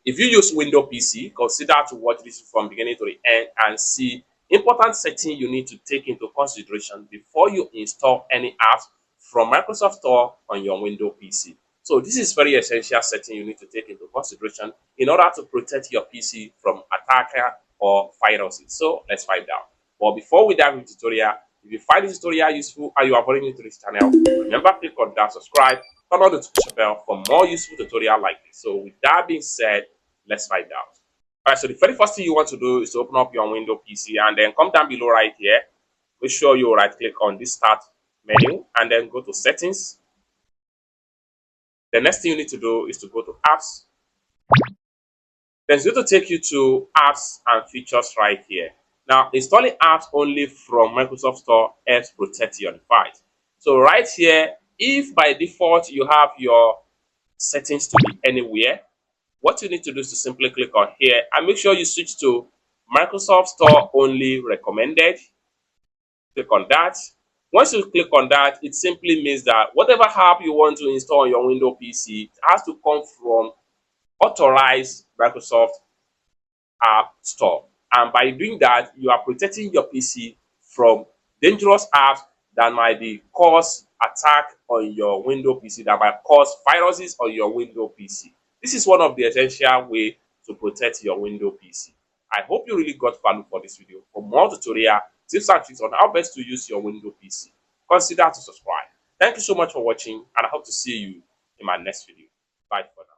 If you use Windows PC, consider to watch this from beginning to the end and see important settings you need to take into consideration before you install any apps from Microsoft Store on your Windows PC. So this is very essential setting you need to take into consideration in order to protect your PC from attacker or viruses. So let's find out. But before we dive into the tutorial, if you find this tutorial useful and you are very new to this channel, remember click on that subscribe, turn on the notification bell for more useful tutorial like this. So with that being said, let's find out. All right, so the very first thing you want to do is to open up your Windows PC and then come down below right here. Make sure you right click on this start menu and then go to settings. The next thing you need to do is to go to apps. Then it's going to take you to apps and features right here. Now, installing apps only from Microsoft Store helps protect your device. So right here, if by default you have your settings to be anywhere, what you need to do is to simply click on here and make sure you switch to Microsoft Store only recommended. Click on that. Once you click on that, it simply means that whatever app you want to install on your Windows PC, it has to come from authorized Microsoft App Store. And by doing that, you are protecting your PC from dangerous apps that might be cause attack on your Windows PC, that might cause viruses on your Windows PC. This is one of the essential way to protect your Windows PC. I hope you really got value for this video. For more tutorial, tips and tricks on how best to use your Windows PC, consider to subscribe. Thank you so much for watching, and I hope to see you in my next video. Bye for now.